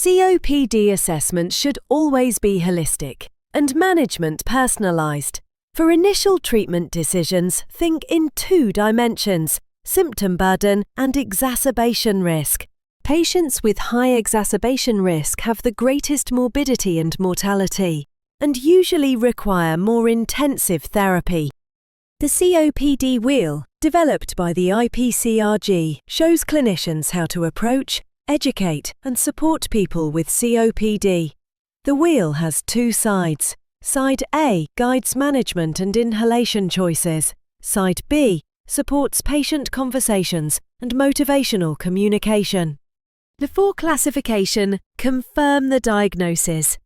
COPD assessment should always be holistic and management personalised. For initial treatment decisions, think in two dimensions: symptom burden and exacerbation risk. Patients with high exacerbation risk have the greatest morbidity and mortality, and usually require more intensive therapy. The COPD wheel, developed by the IPCRG, shows clinicians how to approach, educate, and support people with COPD. The wheel has two sides. Side A guides management and inhalation choices. Side B supports patient conversations and motivational communication. Before classification, confirm the diagnosis.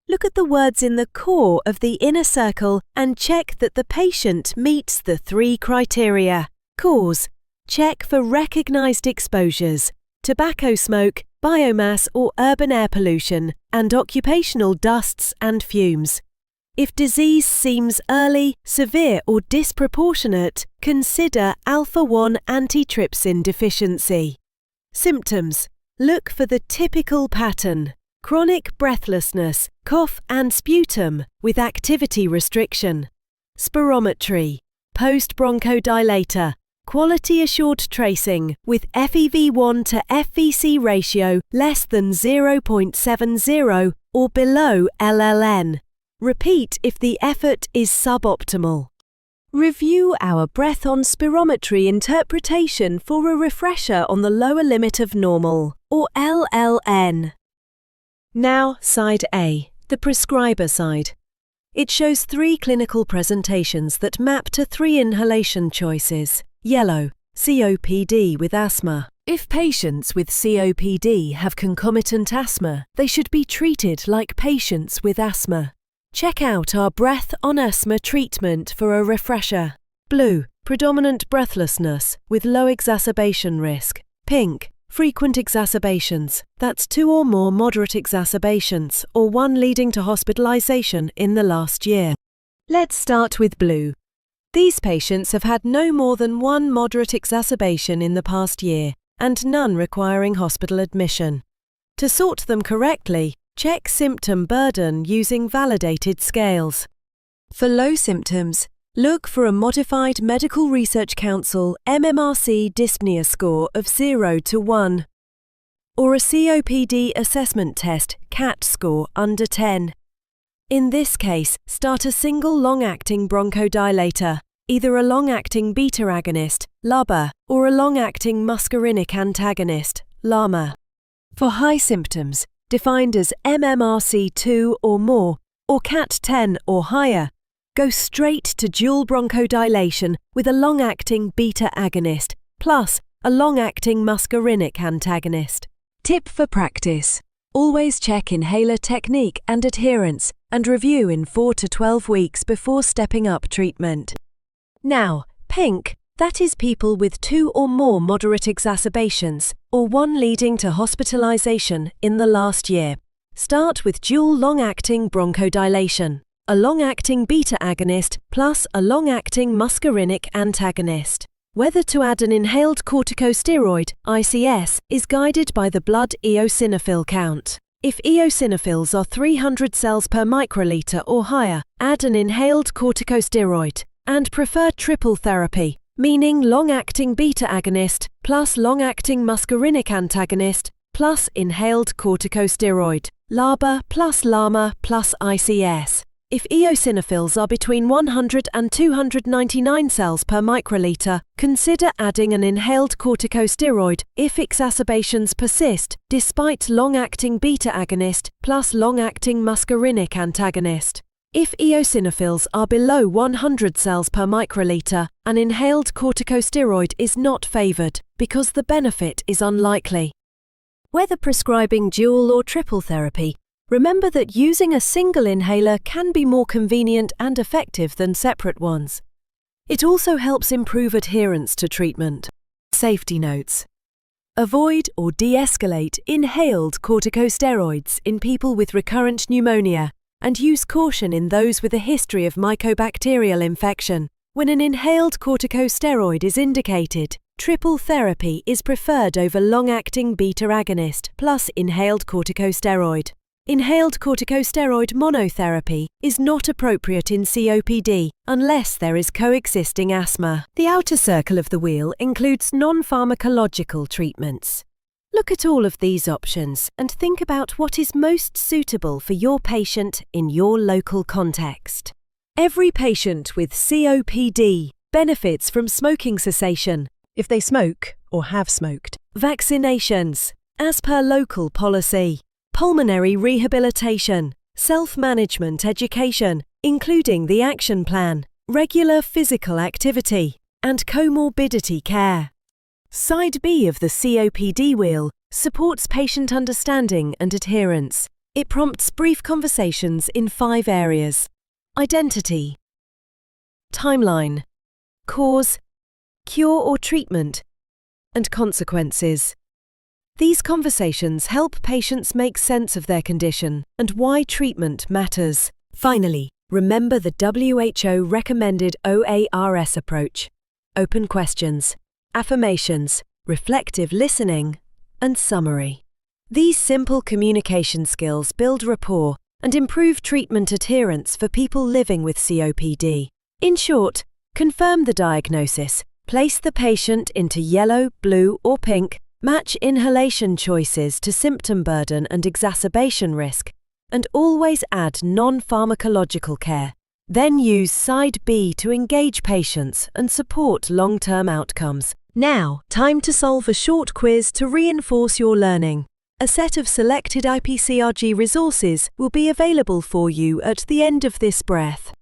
Look at the words in the core of the inner circle and check that the patient meets the three criteria. Cause: check for recognized exposures: tobacco smoke, biomass or urban air pollution, and occupational dusts and fumes. If disease seems early, severe or disproportionate, consider alpha-1 antitrypsin deficiency. Symptoms: look for the typical pattern: chronic breathlessness, cough and sputum with activity restriction. Spirometry: post-bronchodilator, quality-assured tracing with FEV1 to FVC ratio less than 0.70 or below LLN. Repeat if the effort is suboptimal. Review our breath on spirometry interpretation for a refresher on the lower limit of normal, or LLN. Now, side A, the prescriber side. It shows three clinical presentations that map to three inhalation choices. Yellow, COPD with asthma. If patients with COPD have concomitant asthma, they should be treated like patients with asthma. Check out our breath on asthma treatment for a refresher. Blue, predominant breathlessness with low exacerbation risk. Pink, frequent exacerbations, that's 2 or more moderate exacerbations or one leading to hospitalization in the last year. Let's start with blue. These patients have had no more than one moderate exacerbation in the past year and none requiring hospital admission. To sort them correctly, check symptom burden using validated scales. For low symptoms, look for a modified Medical Research Council MMRC dyspnea score of 0 to 1, or a COPD assessment test CAT score under 10. In this case, start a single long-acting bronchodilator, either a long-acting beta agonist, LABA, or a long-acting muscarinic antagonist, LAMA. For high symptoms, defined as MMRC 2 or more, or CAT 10 or higher, go straight to dual bronchodilation with a long-acting beta agonist, plus a long-acting muscarinic antagonist. Tip for practice: always check inhaler technique and adherence, and review in 4 to 12 weeks before stepping up treatment. Now, pink, that is people with 2 or more moderate exacerbations, or one leading to hospitalization in the last year. Start with dual long-acting bronchodilation, a long-acting beta agonist plus a long-acting muscarinic antagonist. Whether to add an inhaled corticosteroid, ICS, is guided by the blood eosinophil count. If eosinophils are 300 cells per microliter or higher, add an inhaled corticosteroid, and prefer triple therapy, meaning long-acting beta agonist plus long-acting muscarinic antagonist plus inhaled corticosteroid, LABA plus LAMA plus ICS. If eosinophils are between 100 and 299 cells per microliter, consider adding an inhaled corticosteroid if exacerbations persist, despite long-acting beta agonist plus long-acting muscarinic antagonist. If eosinophils are below 100 cells per microliter, an inhaled corticosteroid is not favored because the benefit is unlikely. Whether prescribing dual or triple therapy, remember that using a single inhaler can be more convenient and effective than separate ones. It also helps improve adherence to treatment. Safety notes: avoid or de-escalate inhaled corticosteroids in people with recurrent pneumonia, and use caution in those with a history of mycobacterial infection. When an inhaled corticosteroid is indicated, Triple therapy is preferred over long-acting beta-agonist plus inhaled corticosteroid. Inhaled corticosteroid monotherapy is not appropriate in COPD unless there is coexisting asthma. The outer circle of the wheel includes non-pharmacological treatments. Look at all of these options and think about what is most suitable for your patient in your local context. Every patient with COPD benefits from smoking cessation, if they smoke or have smoked, vaccinations, as per local policy, pulmonary rehabilitation, self-management education, including the action plan, regular physical activity, and comorbidity care. Side B of the COPD wheel supports patient understanding and adherence. It prompts brief conversations in 5 areas: identity, timeline, cause, cure or treatment, and consequences. These conversations help patients make sense of their condition and why treatment matters. Finally, remember the WHO recommended OARS approach: open questions, affirmations, reflective listening, and summary. These simple communication skills build rapport and improve treatment adherence for people living with COPD. In short, confirm the diagnosis, place the patient into yellow, blue, or pink, match inhalation choices to symptom burden and exacerbation risk, and always add non-pharmacological care. Then use Side B to engage patients and support long-term outcomes. Now, time to solve a short quiz to reinforce your learning. A set of selected IPCRG resources will be available for you at the end of this breath.